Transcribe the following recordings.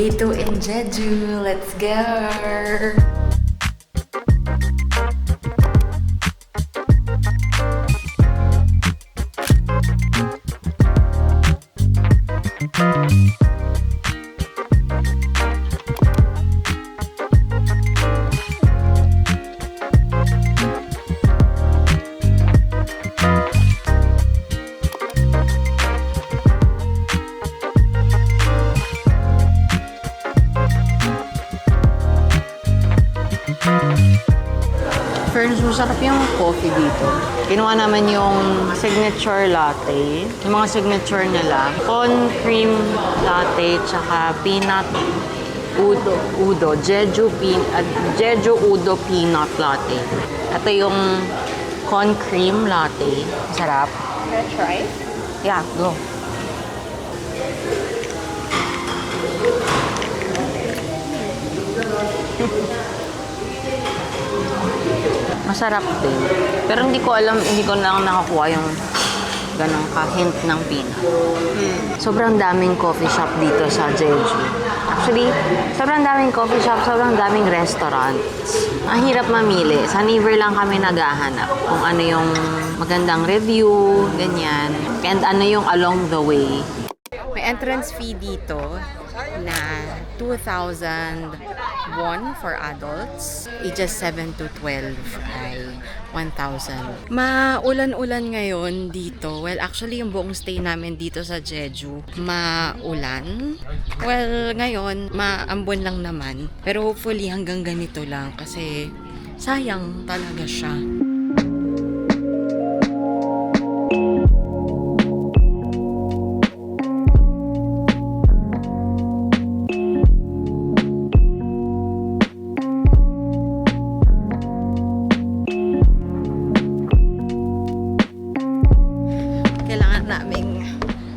Day 2 in Jeju. Let's go! Ferns, masarap yung coffee dito. Kinuha naman yung signature latte. Yung mga signature nila. Con cream latte, tsaka peanut udo. Jeju udo peanut latte. Ito yung con cream latte. Masarap. Can I try? Yeah, go. Masarap din. Pero hindi ko lang nakakuha yung ganong ka-hint ng peanut. Sobrang daming coffee shop dito sa Jeju. Actually, sobrang daming coffee shop, sobrang daming restaurants. Ang hirap mamili. Sa Naver lang kami naghahanap kung ano yung magandang review, ganyan. And ano yung along the way. May entrance fee dito na 2,000 won for adults. Ages 7 to 12 ay 1,000. Maulan-ulan ngayon dito. Well, actually, yung buong stay namin dito sa Jeju, maulan. Well, ngayon, maambon lang naman. Pero hopefully, hanggang ganito lang kasi sayang talaga siya.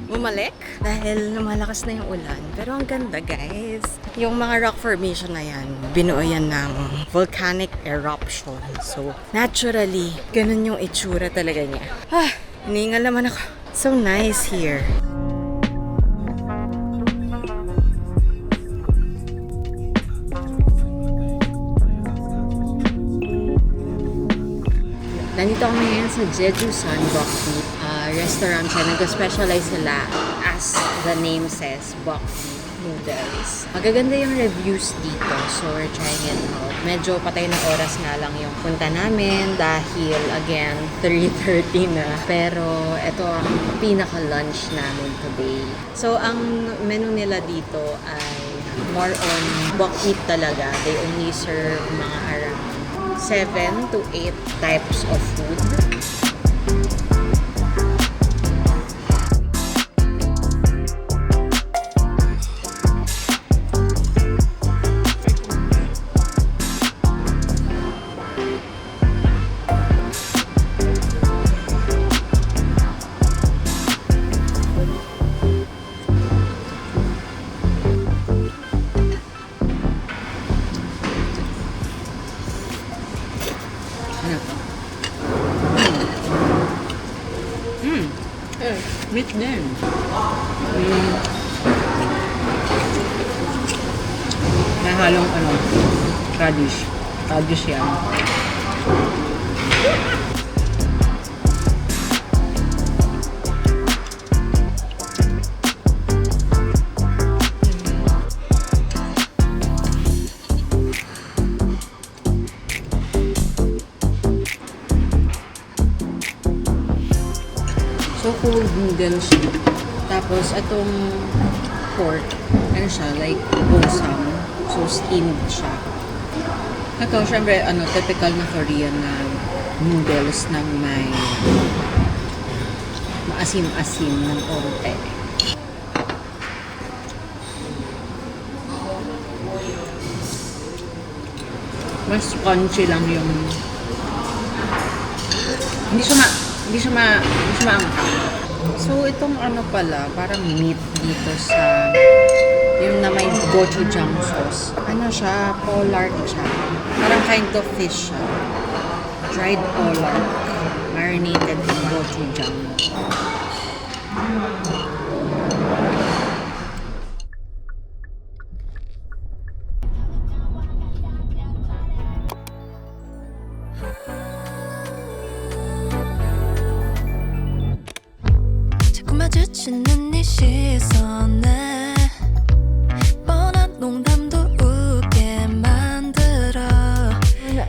Bumalik dahil lumalakas na yung ulan. Pero ang ganda, guys. Yung mga rock formation na yan, binuo yan ng volcanic eruption. So, naturally, ganun yung itsura talaga niya. Hiningal naman ako. So nice here. Nandito kami ngayon sa Jeju Sanbok restaurant siya. Nag-specialize sila as the name says, bok noodles. Magaganda yung reviews dito, so we're trying it out. Medyo patay na oras nga lang yung punta namin dahil again 3:30 na. Pero ito ang pinaka-lunch namin today. So ang menu nila dito ay more on bok meat talaga. They only serve mga around 7 to 8 types of food. Meat din. May halong radish. Radish yan. So, cold noodles. Tapos, itong pork, ano siya, like, bosam. So, steamed siya. Ito, syempre, typical na Korean na noodles na may maasim-asim ng onte. Mas crunchy lang yung hindi siya maanghang. So, itong pala, parang meat dito sa yung na may gochujang sauce. Ano siya? Pollard siya. Parang kind of fish siya. Dried pollard. Marinated in gochujang. 마주치는 네 시선에 뻔한 농담도 웃게 만들어.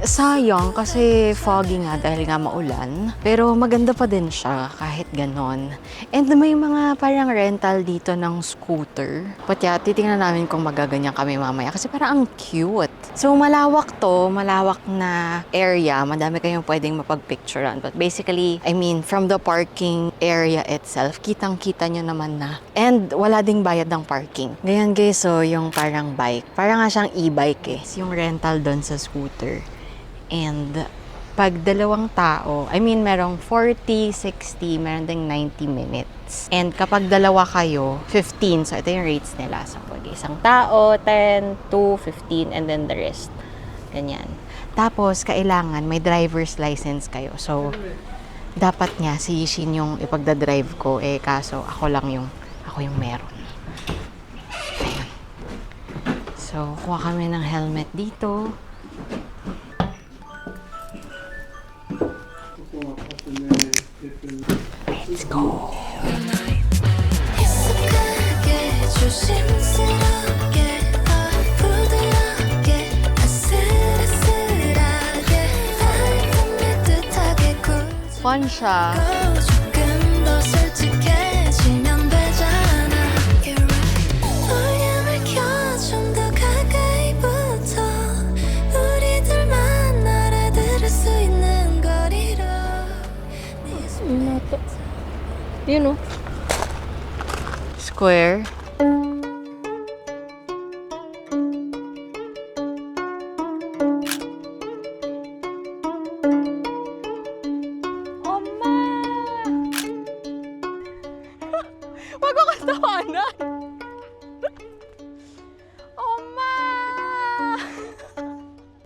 Sayang kasi foggy nga dahil nga maulan. Pero maganda pa din siya kahit ganon. And may mga parang rental dito ng scooter. But yeah, titingnan namin kung magaganyan kami mamaya kasi parang ang cute. So malawak to, malawak na area. Madami kayong pwedeng mapagpicturean. But basically, I mean, from the parking area itself, kitang-kita nyo naman na. And wala ding bayad ng parking. Ganyan guys, so yung parang bike. Parang nga siyang e-bike eh. Yung rental doon sa scooter. And pag dalawang tao, I mean, merong 40, 60, meron ding 90 minutes. And kapag dalawa kayo, 15. So, ito yung rates nila. So, pag isang tao, 10, 2, 15, and then the rest. Ganyan. Tapos, kailangan may driver's license kayo. So, dapat nga si Yishin yung ipagdadrive ko. Eh, kaso ako yung meron. Ayan. So, kuha kami ng helmet dito. Let's go! 익숙하게 조심스럽게 부드럽게 아슬아슬하게 닿을 듯하게 Fun siya. 조금 더 솔직해지면 되잖아. You're right. 볼륨을 켜 좀 더 가까이 붙어 우리들만 알아들을 수 있는 거리로 You know. Square. Oma! Wag ko katawanan! Oma!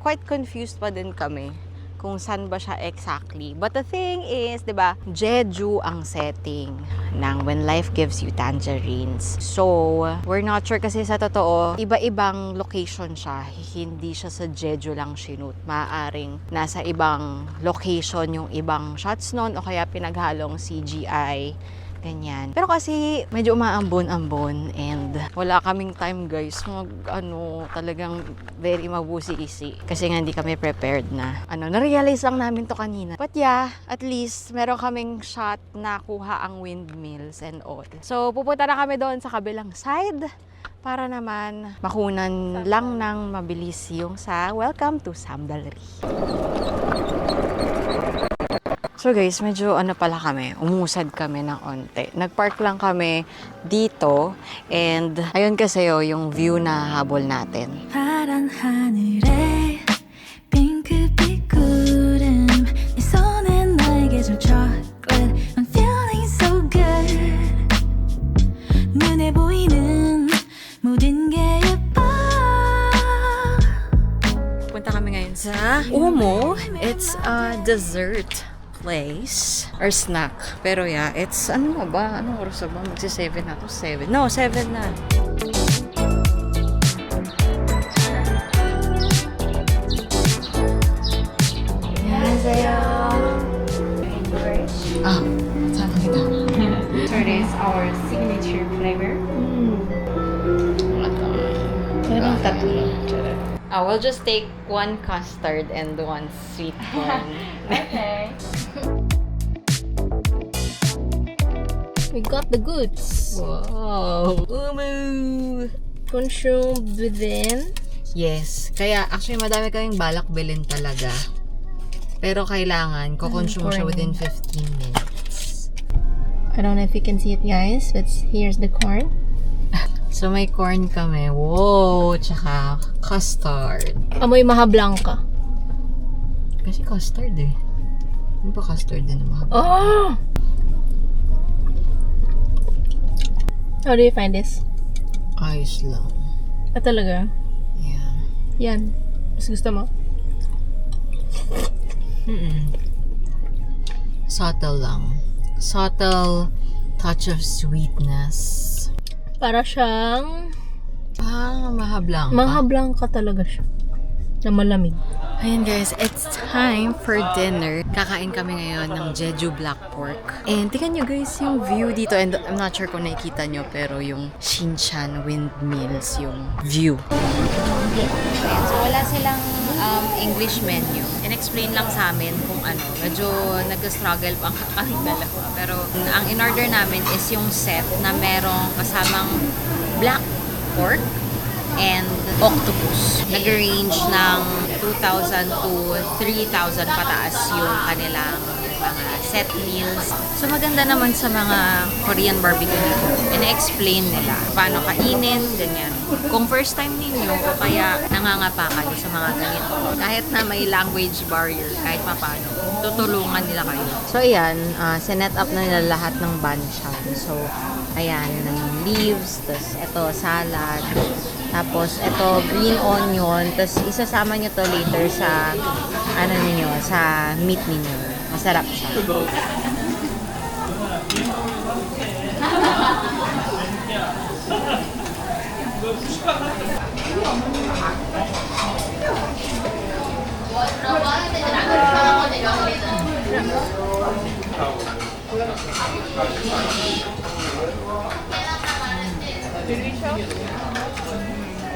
Quite confused pa din kami kung saan ba siya exactly. But the thing is, di ba, Jeju ang setting ng When Life Gives You Tangerines. So, we're not sure kasi sa totoo, iba-ibang location siya. Hindi siya sa Jeju lang shoot. Maaaring nasa ibang location yung ibang shots nun o kaya pinaghalong CGI. Ganyan. Pero kasi medyo umaambon-ambon and wala kaming time guys talagang very mabusi-isi. Kasi nga hindi kami prepared na. Na-realize lang namin to kanina. But yeah, at least meron kaming shot na kuha ang windmills and all. So pupunta na kami doon sa kabilang side para naman makunan lang ng mabilis yung sa Welcome to Samdalri. So guys, medyo pala kami, umusad kami ng onte. Nagpark lang kami dito and ayun kasi yung view na habol natin. 파란 하늘에 핑크빛 구름 네 손에 나에게 준 chocolate I'm feeling so good 눈에 보이는 모든 게 예뻐 Punta kami ngayon sa Umo. It's a dessert place or snack. Pero yeah, it's Anong oras ba? Magsi-7 na to. 7. No, 7 na. 안녕하세요. English. Saan kita? So this is our signature flavor. Meron tatlo. We'll just take one custard and one sweet corn. Okay. We got the goods. Wow! Umu! Consumed within. Yes. Kaya actually madami kaming balak bilhin talaga. Pero kailangan ko-consume siya within 15 minutes. I don't know if you can see it, guys, but here's the corn. So may corn kami. Wow! Tsaka custard. Amoy maha blanca. Kasi custard eh. Ano ba custard din naman? Oh! How do you find this? Ayos lang. Talaga? Yeah. Yan. Mas gusto mo? Subtle lang. Subtle touch of sweetness. Para siyang Maha blanca. maha blanca talaga siya. Na malamig. Ayan guys, it's time for dinner. Kakain kami ngayon ng Jeju Black Pork. And tingnan nyo guys yung view dito. And I'm not sure kung nakikita nyo, pero yung Shinchan Windmills, yung view. Ayan, so wala silang English menu. In-explain lang sa amin kung ano. Medyo nag-struggle pa kami dalawa. Pero ang in-order namin is yung set na merong kasamang black pork and octopus. Nag-range ng 2,000 to 3,000 pataas yung kanilang mga set meals. So maganda naman sa mga Korean barbecue dito. In-explain nila paano kainin, ganyan. Kung first time ninyo o kaya nangangapa kayo sa mga ganito, kahit na may language barrier, kahit paano, tutulungan nila kayo. So ayan, sinet up na nila lahat ng banchan. So ayan, ng leaves, tapos ito salad, tapos ito green onion, tapos isasama nyo to later sa ano niyo, sa meat niyo. Masarap siya.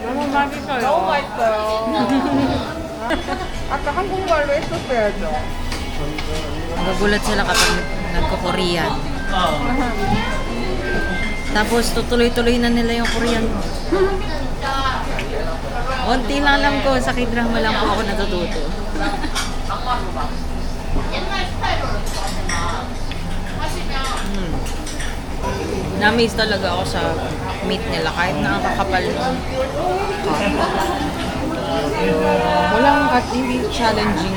너무 맛있어요. 너무 맛있어요. 아까 한국말로 했었어야죠. Nagulat sila kapag nagko-Korean. Tapos tutuloy-tuloy na nila yung Korean. Unti lang alam ko, sa K-drama lang po ako natututo. Na-amaze talaga ako sa meat nila kahit na ang kakapal. Walang hindi challenging.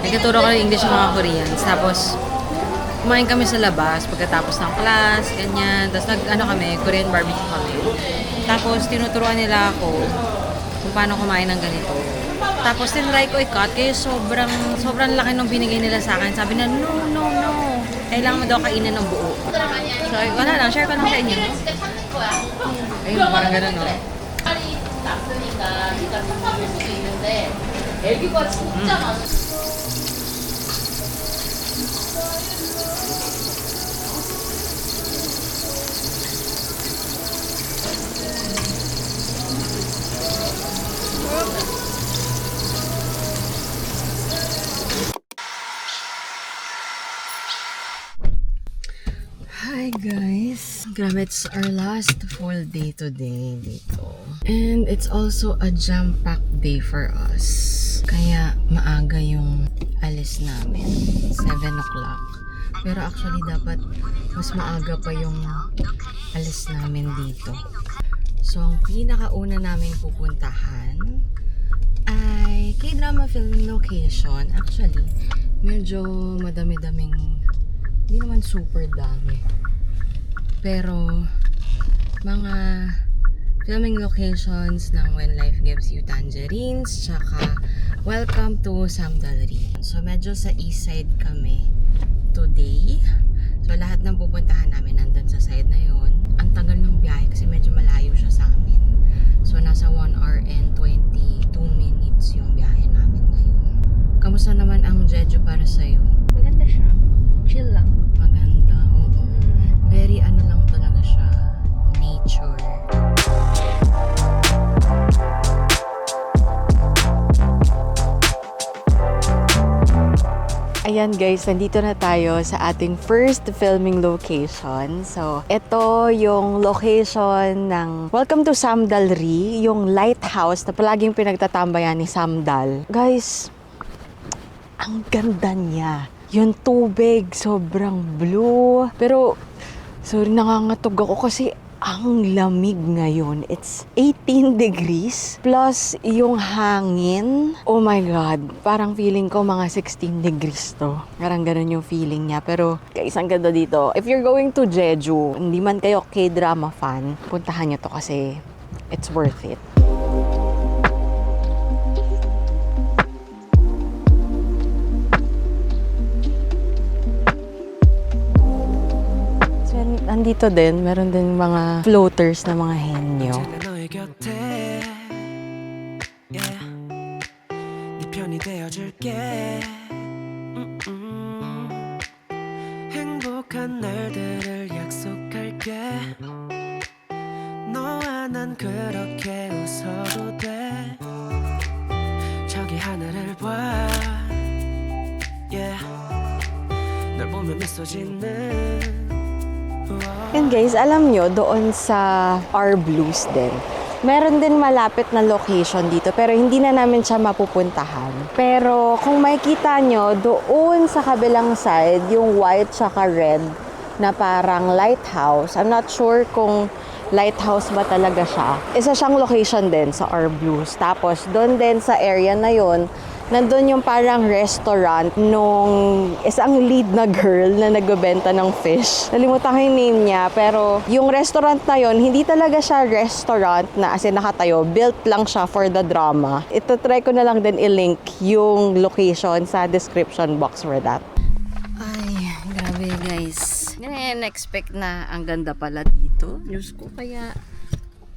Nagtuturo ko ng English sa mga Koreans. Tapos, kumain kami sa labas pagkatapos ng class, ganyan. Tapos nag-ano kami, Korean barbecue kami. Tapos, tinuturuan nila ako kung paano kumain ng ganito. Tapos, tinry ko i-cut. Kaya sobrang laki nung binigay nila sa akin. Sabi na, no. Kailangan mo daw kainin ng buo. So, wala lang. Share ko lang sa inyo. Ayun, parang ganun, no? Hi guys! Grabe, it's our last full day today dito. And it's also a jam-packed day for us. Kaya maaga yung alis namin. 7 o'clock. Pero actually dapat mas maaga pa yung alis namin dito. So ang pinakauna naming pupuntahan ay K-drama filming location. Actually, medyo madami-daming, hindi naman super dami. Pero mga filming locations ng When Life Gives You Tangerines, tsaka Welcome to Samdalri. So medyo sa east side kami today. So lahat ng pupuntahan namin nandun sa side na yon. Ang tagal ng biyahe kasi medyo malayo siya sa amin. So nasa 1 hour and 22 minutes yung biyahe namin ngayon. Kamusta naman ang Jeju para sa'yo? Maganda siya. Chill lang. Maganda, oo. Very ano lang talaga siya, nature. Ayan guys, nandito na tayo sa ating first filming location. So, ito yung location ng Welcome to Samdalri, yung lighthouse na palaging pinagtatambayan ni Samdal. Guys, ang ganda niya. yung tubig, sobrang blue. Pero, sorry, nangangatog ako kasi ang lamig ngayon. It's 18 degrees plus yung hangin. Oh my God. Parang feeling ko mga 16 degrees to. Parang ganun yung feeling niya. Pero guys, ang ganda dito. If you're going to Jeju, hindi man kayo K-drama fan, puntahan nyo to kasi it's worth it. Andito din, meron din mga floaters na mga henyo. 너의 곁에 yeah. 네 편이 되어줄게 행복한 날들을 약속할게 너와 난 그렇게 웃어도 돼 저기 하늘을 봐 yeah. 널 보면 미소 짓는 And guys, alam nyo, doon sa R Blues din, meron din malapit na location dito, pero hindi na namin siya mapupuntahan. Pero kung makikita nyo, doon sa kabilang side, yung white tsaka red na parang lighthouse. I'm not sure kung lighthouse ba talaga siya. Isa siyang location din sa R Blues. Tapos, doon din sa area na yon, nandun yung parang restaurant nung isang lead na girl na nagbebenta ng fish. Nalimutan ko yung name niya, pero yung restaurant na yon, hindi talaga siya restaurant na as in nakatayo. Built lang siya for the drama. Ito, try ko na lang din i-link yung location sa description box for that. Ay, grabe guys. Ngayon, expect na ang ganda pala dito. Diyos ko, kaya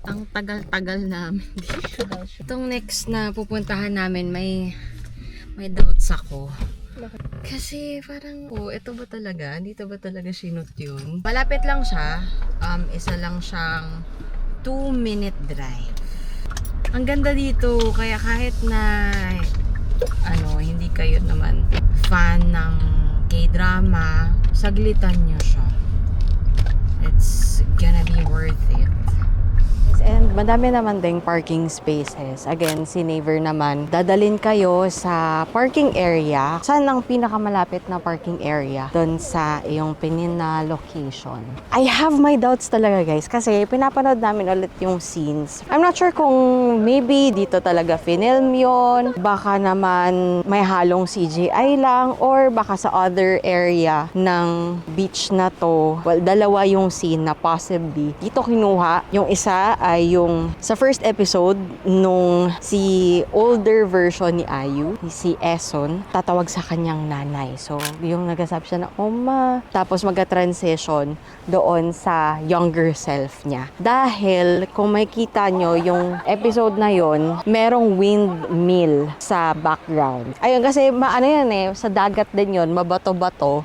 ang tagal-tagal namin dito. Itong next na pupuntahan namin, may doubts ako. Kasi parang, ito ba talaga? Dito ba talaga sinot yun? Malapit lang siya. Isa lang siyang 2-minute drive. Ang ganda dito, kaya kahit na hindi kayo naman fan ng K-drama, saglitan nyo siya. It's gonna be worth it. And madami naman ding parking spaces. Again, si Naver naman, dadalin kayo sa parking area. Saan ang pinakamalapit na parking area? Doon sa iyong pinin na location. I have my doubts talaga guys, kasi pinapanood namin ulit yung scenes. I'm not sure kung maybe dito talaga finilm yun, baka naman may halong CGI lang, or baka sa other area ng beach na to. Well, dalawa yung scene na possibly dito kinuha. Yung isa ay yung sa first episode nung si older version ni Ayu, si Eson, tatawag sa kanyang nanay. So, yung nagsasabi siya na, Oma. Tapos magka-transition doon sa younger self niya. Dahil, kung makikita nyo, yung episode na yon, merong windmill sa background. Ayun, kasi sa dagat din yon, mabato-bato,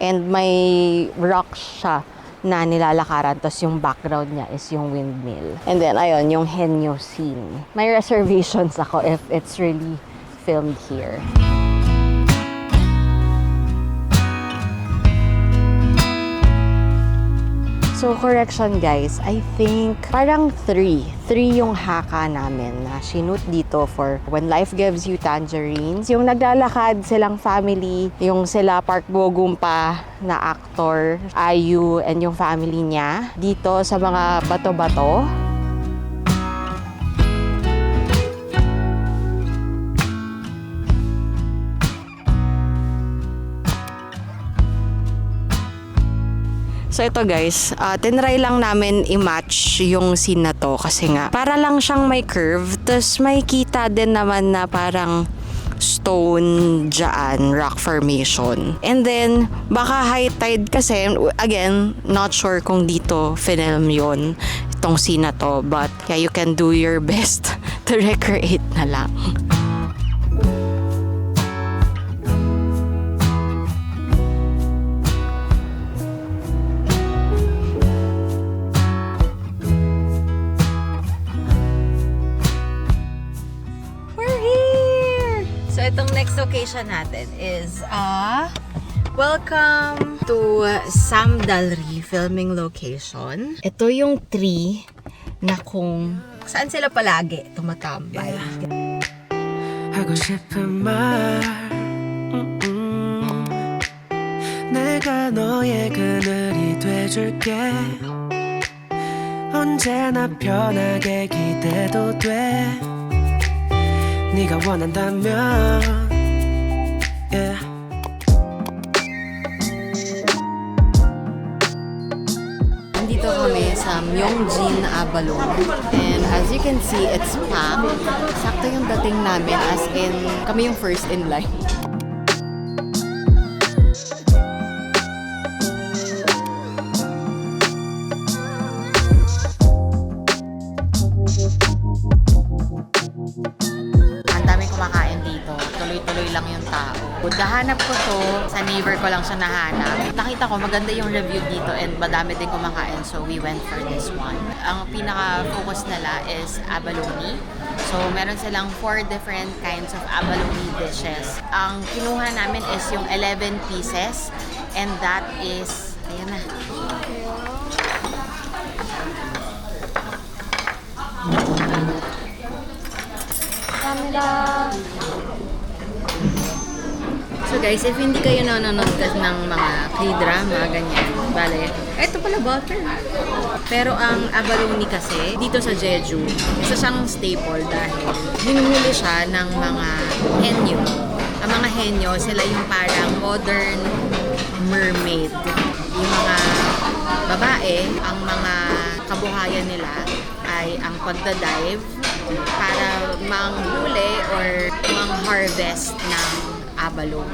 and may rock siya na nilalakaran, tapos yung background niya is yung windmill. And then, ayun, yung henyo scene. May reservations ako if it's really filmed here. So, correction guys, I think parang 3 yung haka namin na sinut dito for When Life Gives You Tangerines. Yung naglalakad silang family, yung sila Park Bo-gum pa na actor, Ayu, and yung family niya dito sa mga bato-bato. So ito guys, tinry lang namin i-match yung scene na to kasi nga para lang siyang may curve, tapos may kita din naman na parang stone dyan, rock formation. And then, baka high tide kasi, again, not sure kung dito film yun, itong scene na to, but yeah, you can do your best to recreate na lang. Itong next location natin is welcome to Samdalri filming location. Ito yung tree na kung saan sila palagi tumatambay. 하고 싶은 말 내가 너의 그늘이 돼줄게 언제나 편하게 기대도 돼 네가 원한다면 yeah. Nandito kami sa Myeongjin Abalone. And as you can see, it's packed. Sakto yung dating namin as in kami yung first in line. Ang daming kumakain dito. Tuloy-tuloy lang yung tao. Nahanap ko to, sa neighbor ko lang siya nahanap. Nakita ko maganda yung review dito and madami din kumakain, so we went for this one. Ang pinaka-focus nila is abalone. So meron silang 4 different kinds of abalone dishes. Ang kinuha namin is yung 11 pieces and that is, ayan na. So guys, if hindi kayo nanonood kasi ng mga K-drama, ganyan, bale, eto pala butter. Pero ang abalone kasi, dito sa Jeju, isa siyang staple dahil hinuhuli siya ng mga henyo. Ang mga henyo, sila yung parang modern mermaid. Yung mga babae, ang mga kabuhayan nila ay ang pagdadive para manghuli or mang-harvest ng abalone.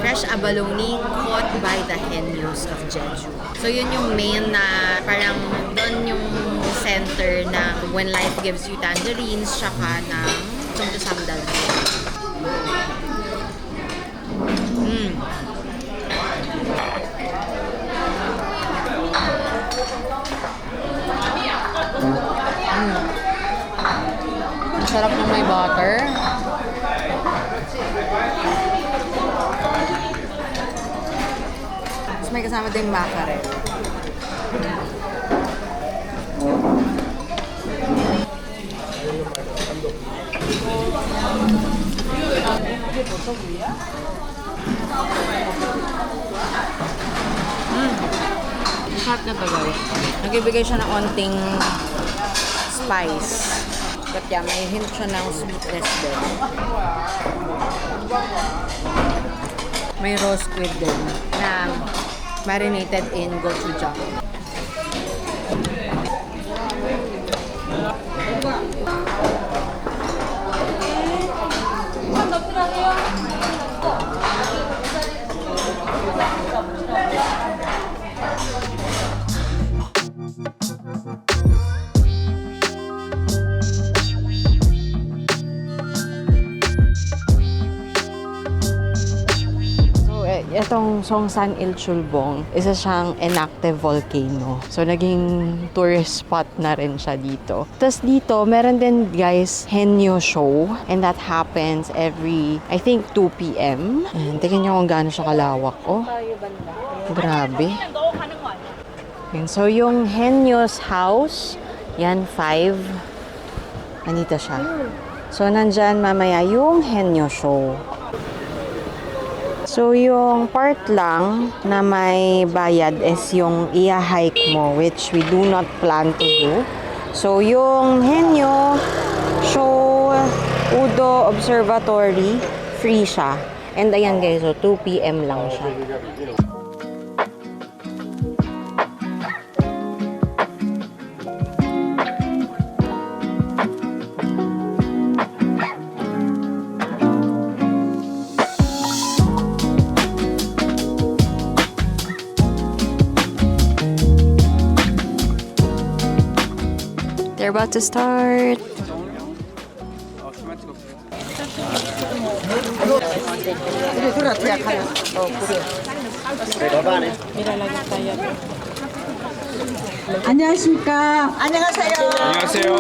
Fresh abalone caught by the henyos of Jeju. So yun yung main na parang doon yung center na when life gives you tangerines, tsaka ng samdal. Sarap ng may butter. Tapos may kasama ding mackerel. Sarap na to guys. Nagbibigay siya ng onting spice. But yeah, may hint siya ng sweetness din. May raw squid din na marinated in gochujang. Itong Songsan Ilchulbong, isa siyang inactive volcano. So, naging tourist spot na rin siya dito. Tapos dito, meron din guys, henyo show. And that happens every, I think, 2 p.m. And tingnan nyo kung gaano siya kalawak. Oh, grabe. And so, yung henyo's house, yan, 5. Nandito siya. So, nandyan mamaya yung henyo show. So, yung part lang na may bayad is yung i-hike mo, which we do not plan to do. So, yung henyo show Udo Observatory, free siya. And ayan guys, so 2 p.m. lang siya. They're about to start. 안녕하십니까. 안녕하세요. 안녕하세요.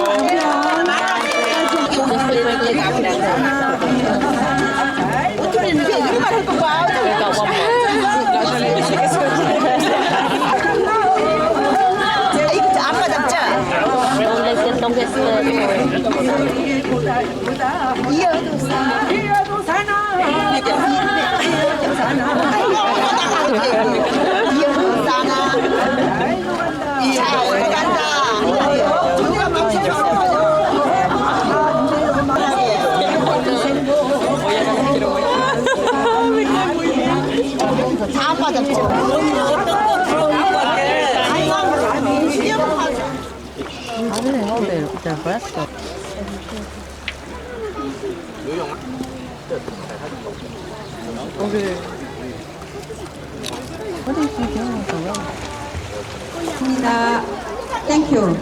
Thank you.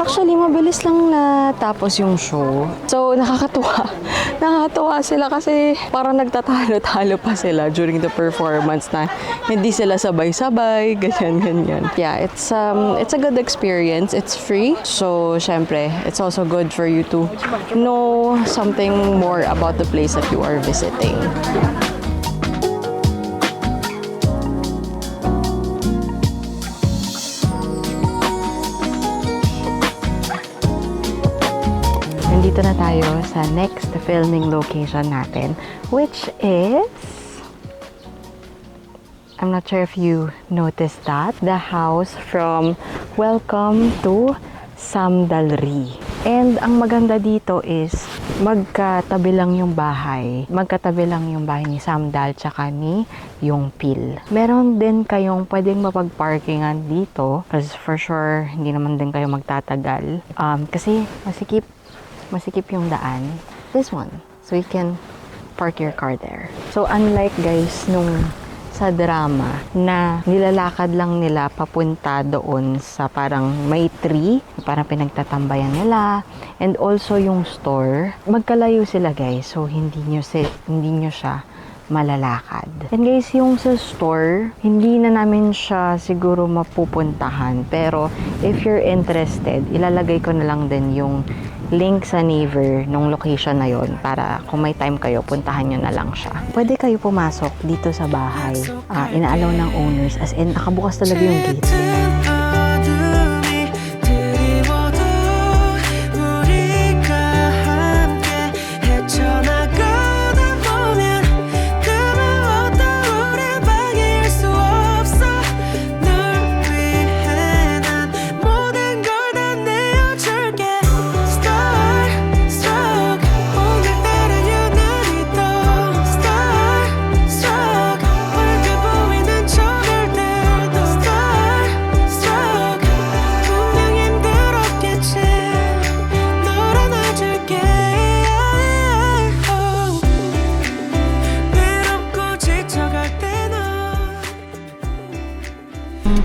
Actually, mabilis lang natapos yung show. So, nakakatuwa. Nakakatuwa sila kasi parang nagtatalo-talo pa sila during the performance na hindi sila sabay-sabay, ganyan-ganyan. Yeah, it's a good experience. It's free. So, syempre, it's also good for you to know something more about the place that you are visiting. Nandito na tayo sa next filming location natin, which is, I'm not sure if you noticed that, the house from Welcome to Samdalri. And ang maganda dito is, magkatabi lang yung bahay. Magkatabi lang yung bahay ni Samdal tsaka ni Yongpil. Meron din kayong pwedeng mapag-parkingan dito, kasi for sure, hindi naman din kayo magtatagal. Kasi masikip yung daan. This one. So you can park your car there. So unlike guys nung sa drama na nilalakad lang nila papunta doon sa parang may tree, parang pinagtatambayan nila, and also yung store, magkalayo sila guys. So hindi nyo siya malalakad. And guys, yung sa store, hindi na namin siya siguro mapupuntahan. Pero if you're interested, ilalagay ko na lang din yung link sa Naver nung location na yon para kung may time kayo, puntahan nyo na lang siya. Pwede kayo pumasok dito sa bahay. Inaalaw ng owners, as in nakabukas talaga yung gate.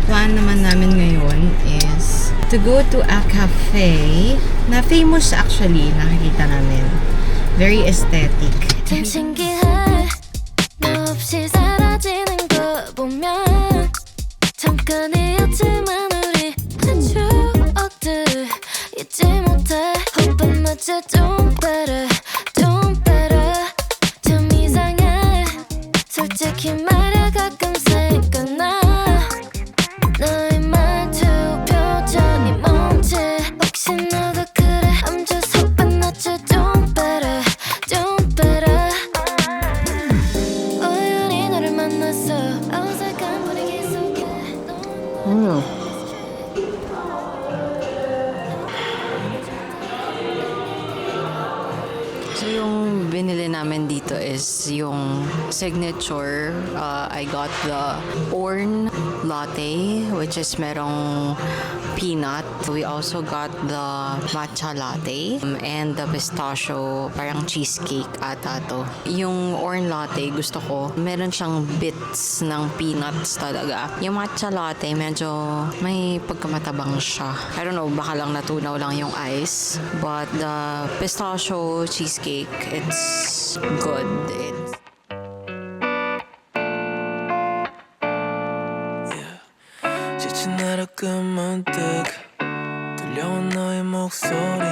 Plan naman namin ngayon is to go to a cafe na famous actually, nakikita namin. Very aesthetic. 참 신기해 너 없이 사라지는 거 보면 잠깐이었지만 우리 그 추억들 잊지 못해 Hope I met you don't better 좀 이상해 솔직히 말야 가끔 생각나 너의 말투 표정이 뭔지 혹시 너도 그래 I'm just hoping that you don't better 우연히 너를 만났어 어색한 분위기 속에 So yung binili namin dito is yung signature. I got the Orn latte, which is merong peanut. We also got the matcha latte and the pistachio, parang cheesecake ata to. Yung Orn latte, gusto ko, meron siyang bits ng peanuts talaga. Yung matcha latte, medyo may pagkamatabang siya. I don't know, baka lang natunaw lang yung ice. But the pistachio cheesecake, it's good. 지친 하루 끝 문득 들려온 너의 목소리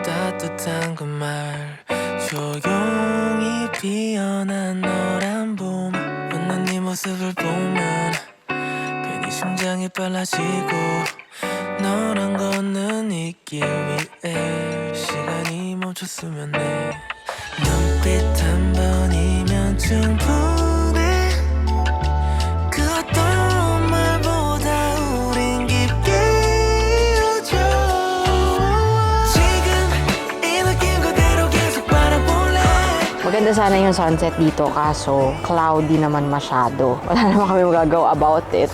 따뜻한 그 말 조용히 피어난 노란 봄 웃는 네 모습을 보면 괜히 심장이 빨라지고 너랑 걷는 이 길 위에 시간이 멈췄으면 해 눈빛 한 번이면 충분해 Maganda sana yung sunset dito kaso cloudy naman masyado. Wala naman kami magagawa about it.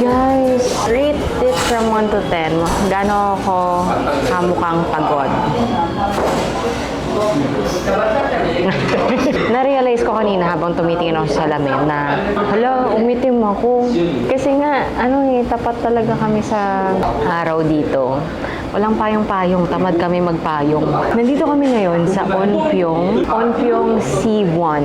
Guys, rate it from 1 to 10. Gaano ako mukhang pagod? Na-realize ko kanina habang tumitingin ako sa salamin na, hala, umitim ako. Kasi nga, tapat talaga kami sa araw dito. Walang payong-payong, tamad kami magpayong. Nandito kami ngayon sa Onpyong C1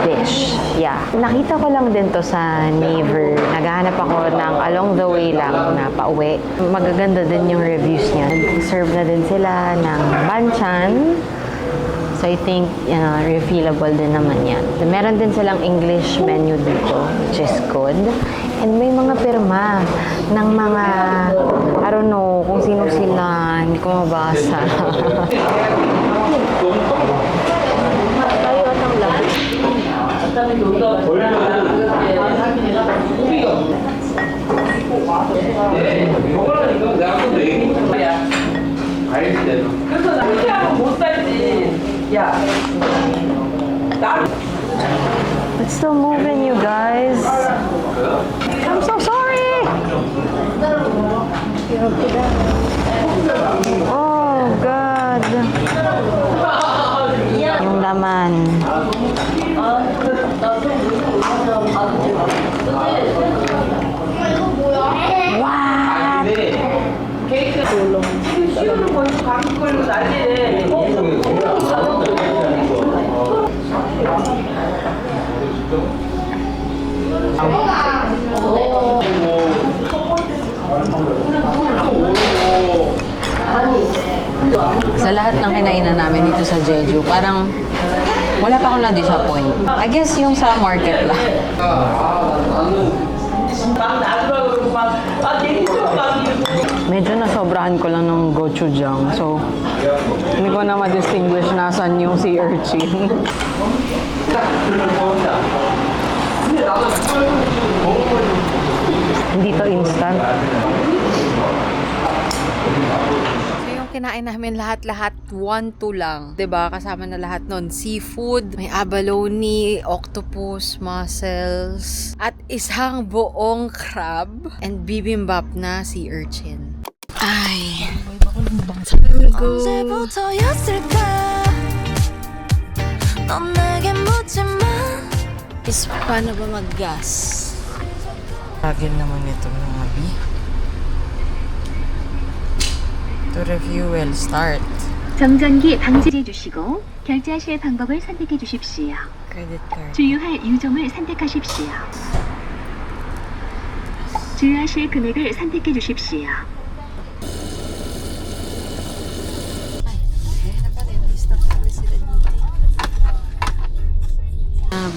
dish. Yeah. Nakita ko lang din to sa Naver. Naghahanap ako ng along the way lang na pauwi. Magaganda din yung reviews niya. Serve na din sila ng banchan. So I think refillable din naman yan. Meron din silang English menu dito, which is good. And may mga pirma ng mga, I don't know kung sino sila, hindi ko mabasa. Tayo at ang lahat. It's still moving, you guys. I'm so sorry. Oh, God. Yung laman. Sa lahat ng kinainan namin dito sa Jeju, parang wala pa akong na-disappoint. I guess yung sa market lang. Medyo nasobrahan ko lang ng gochujang. So, hindi ko na ma-distinguish nasan yung sea urchin. Hindi to instant. Kinain namin lahat-lahat 1-2 lang. 'Di ba? Kasama na lahat nun. Seafood, may abalone, octopus, mussels, at isang buong crab, and bibimbap na sea urchin. Ay, 언제부터였을까 넌 내게 묻지마 is paano ba mag-gas? Lagyan naman ito ng mabi. To refuel, start. 정전기 방지해 주시고 결제하실 방법을 선택해 주십시오. Credit card. 주유할 유종을 선택하십시오. 주유하실 금액을 선택해 주십시오.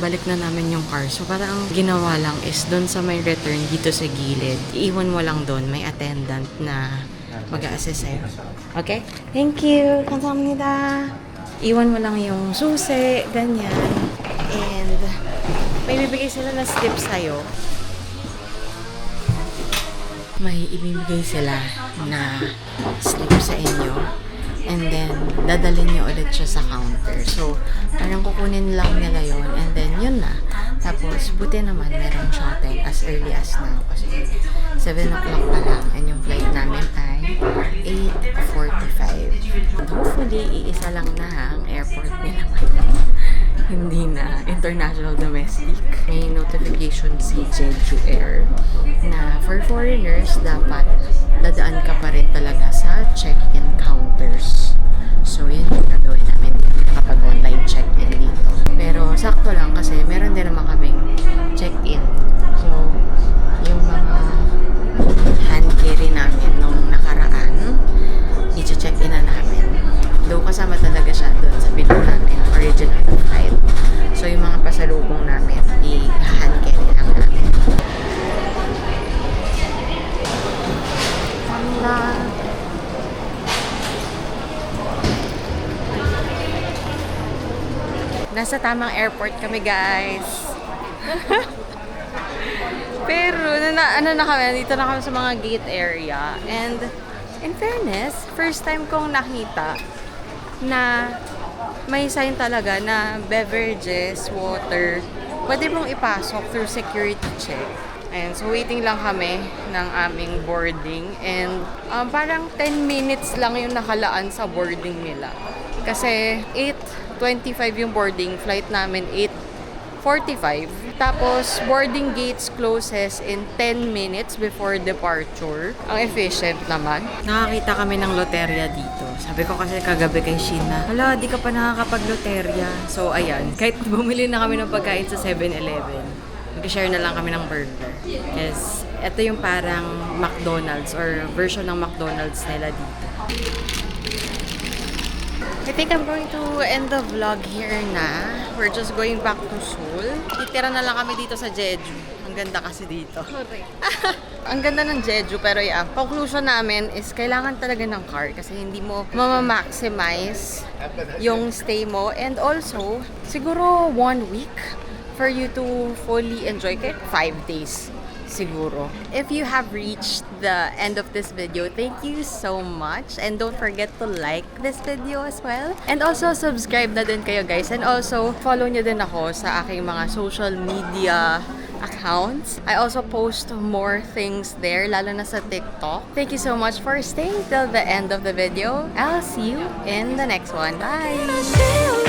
Balik na namin yung car. So, parang ang ginawa lang is doon sa may return dito sa gilid. Iiwan mo lang doon. May attendant na mag-a-assist sa'yo. Okay? Thank you! Kamsahamnida! Iwan mo lang yung susi, ganyan. And may bibigay sila na slip sa'yo. May ibibigay sila na slip sa inyo. And then, dadalhin niyo ulit siya sa counter. So, parang kukunin lang nila yun. And then, yun na. Tapos, buti naman, merong shuttle as early as now. Kasi, 7 o'clock pa lang. And yung flight namin ay 8:45. And hopefully, iisa lang na ang airport nila ngayon. Hindi na international domestic. May notification si Jeju Air na for foreigners, dapat dadaan ka pa rin talaga sa check-in counters. So, yun yung gagawin namin kapag online check-in dito. Pero, sakto lang kasi meron din naman kaming check-in. So, yung mga hand carry namin nung nakaraan, i-check-in na namin. Though kasama talaga siya doon sa bill namin, original flight. So, yung mga pasalubong namin, i-hand carry lang namin. Nasa tamang airport kami, guys. Pero, dito na kami sa mga gate area. And, in fairness, first time kong nakita na may sign talaga na beverages, water, pwede mong ipasok through security check. Ayan, so waiting lang kami ng aming boarding and parang 10 minutes lang yung nakalaan sa boarding nila. Kasi 8:25 yung boarding, flight namin 8:45. Tapos boarding gates closes in 10 minutes before departure. Ang efficient naman. Nakakita kami ng loterya dito. Sabi ko kasi kagabi kay Sheena, hala, di ka pa nakakapag-loterya. So ayan, kahit bumili na kami ng pagkain sa 7-Eleven, mag-share na lang kami ng burger. Yes, ito yung parang McDonald's or version ng McDonald's nila dito. I think I'm going to end the vlog here na. We're just going back to Seoul. Titira na lang kami dito sa Jeju. Ang ganda kasi dito. Ang ganda ng Jeju, pero yeah, conclusion namin is kailangan talaga ng car kasi hindi mo mamamaximize yung stay mo. And also, siguro 1 week for you to fully enjoy it. 5 days siguro. If you have reached the end of this video, thank you so much. And don't forget to like this video as well. And also, subscribe na din kayo guys. And also, follow nyo din ako sa aking mga social media accounts. I also post more things there, lalo na sa TikTok. Thank you so much for staying till the end of the video. I'll see you in the next one. Bye!